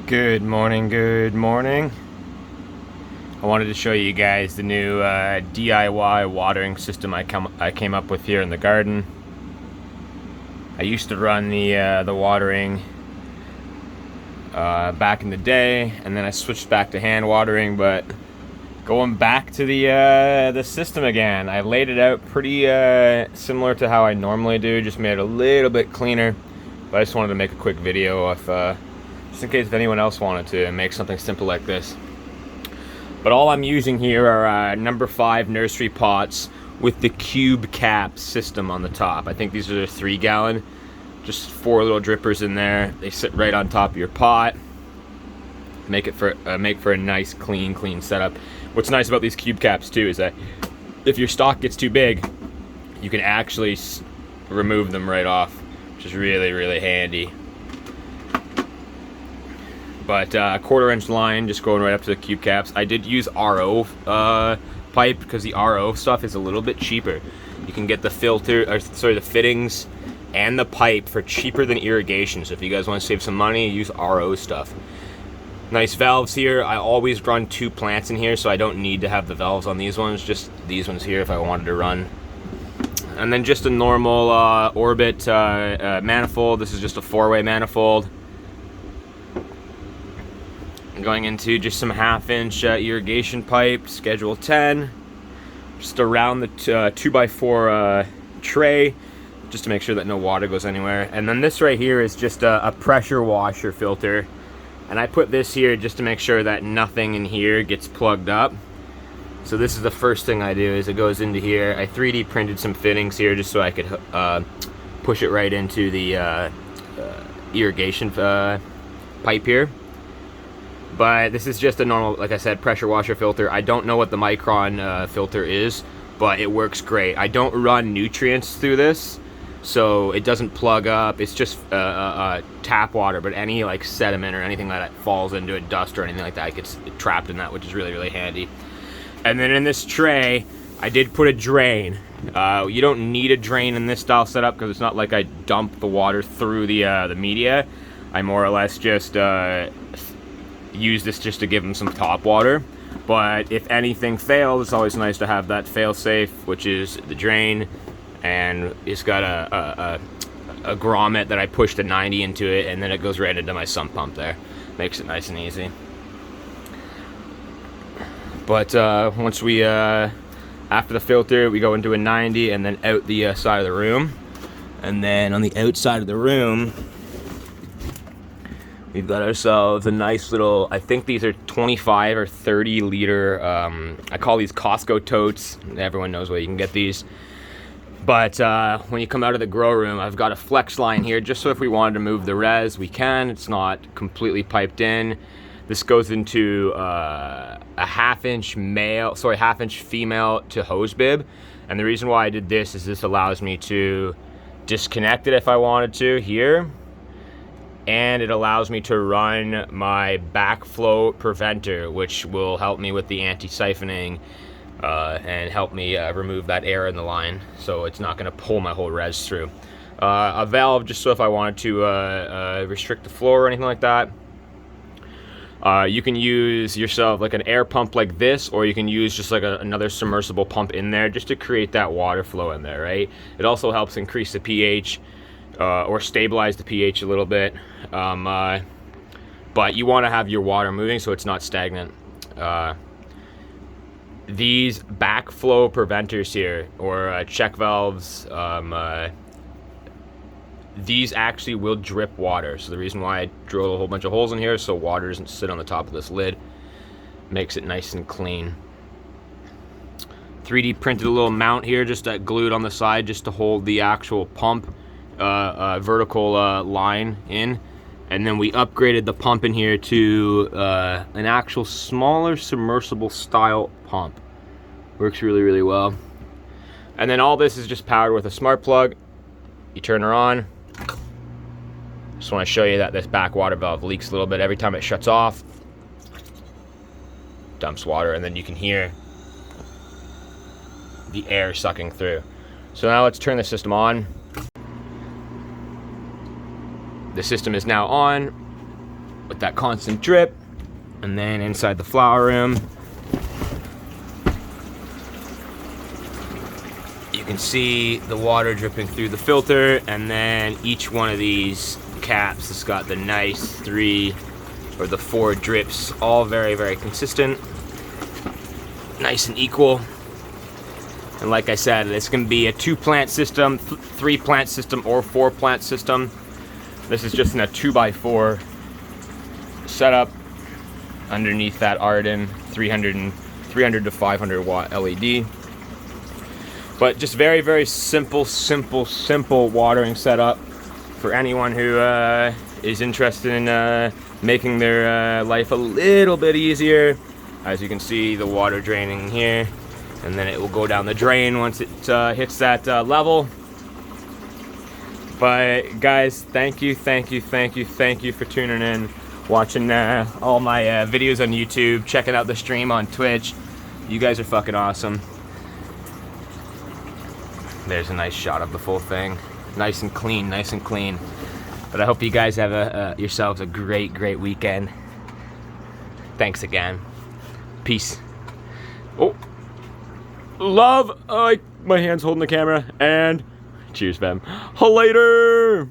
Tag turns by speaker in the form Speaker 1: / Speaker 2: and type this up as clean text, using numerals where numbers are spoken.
Speaker 1: Good morning, good morning. I wanted to show you guys the new DIY watering system I came up with here in the garden. I used to run the watering back in the day, and then I switched back to hand watering, but going back to the system again. I laid it out pretty similar to how I normally do, just made it a little bit cleaner, but I just wanted to make a quick video of just in case if anyone else wanted to make something simple like this. But all I'm using here are number 5 nursery pots with the cube cap system on the top. I think these are 3 gallon, just 4 little drippers in there. They sit right on top of your pot. Make for a nice clean setup. What's nice about these cube caps too is that if your stock gets too big, you can actually remove them right off, which is really handy. But 1/4 inch line just going right up to the cube caps. I did use RO pipe because the RO stuff is a little bit cheaper. You can get the the fittings and the pipe for cheaper than irrigation. So if you guys want to save some money, use RO stuff. Nice valves here. I always run 2 plants in here, so I don't need to have the valves on these ones, just these ones here if I wanted to run. And then just a normal Orbit manifold. This is just a 4-way manifold. Going into just some 1/2 inch irrigation pipe, schedule 10, just around the 2x4 tray, just to make sure that no water goes anywhere. And then this right here is just a pressure washer filter, and I put this here just to make sure that nothing in here gets plugged up. So this is the first thing I do, is it goes into here. I 3D printed some fittings here just so I could push it right into the irrigation pipe here. But this is just a normal, like I said, pressure washer filter. I don't know what the micron filter is, but it works great. I don't run nutrients through this, so it doesn't plug up. It's just tap water, but any like sediment or anything that falls into it, dust or anything like that, gets trapped in that, which is really handy. And then in this tray, I did put a drain. You don't need a drain in this style setup because it's not like I dump the water through the media. I more or less just use this just to give them some top water. But if anything fails, it's always nice to have that fail safe, which is the drain, and it's got a grommet that I push the 90 into it, and then it goes right into my sump pump there. Makes it nice and easy. But once we after the filter, we go into a 90 and then out the side of the room. And then on the outside of the room, we've got ourselves a nice little, I think these are 25 or 30 liter, I call these Costco totes. Everyone knows where you can get these. But when you come out of the grow room, I've got a flex line here, just so if we wanted to move the res, we can. It's not completely piped in. This goes into a 1/2 inch female to hose bib. And the reason why I did this is this allows me to disconnect it if I wanted to here. And it allows me to run my backflow preventer, which will help me with the anti-siphoning and help me remove that air in the line, so it's not going to pull my whole res through. A valve just so if I wanted to restrict the flow or anything like that. You can use yourself like an air pump like this, or you can use just like another submersible pump in there just to create that water flow in there, right? It also helps increase the pH. Or stabilize the pH a little bit, but you want to have your water moving so it's not stagnant. These backflow preventers here, or check valves, these actually will drip water. So the reason why I drilled a whole bunch of holes in here is so water doesn't sit on the top of this lid. Makes it nice and clean. 3D printed a little mount here, just glued on the side, just to hold the actual pump vertical line in. And then we upgraded the pump in here to an actual smaller submersible style pump. Works really well. And then all this is just powered with a smart plug. You turn her on. Just want to show you that this back water valve leaks a little bit every time it shuts off. Dumps water, and then you can hear the air sucking through. So now let's turn the system on. The system is now on. with that constant drip. And then inside the flower room, you can see the water dripping through the filter, and then each one of these caps has got the nice 3 or the 4 drips, all very, very consistent, nice and equal. And like I said, it's going to be a 2-plant system, 3-plant system, or 4-plant system. This is just in a 2x4 setup underneath that Arden 300 to 500 watt LED. But just very, very simple watering setup for anyone who is interested in making their life a little bit easier. As you can see, the water draining here, and then it will go down the drain once it hits that level. But guys, thank you for tuning in, watching all my videos on YouTube, checking out the stream on Twitch. You guys are fucking awesome. There's a nice shot of the full thing, nice and clean. But I hope you guys have yourselves a great weekend. Thanks again. Peace. Oh, love. My hand's holding the camera, and cheers, fam. Later.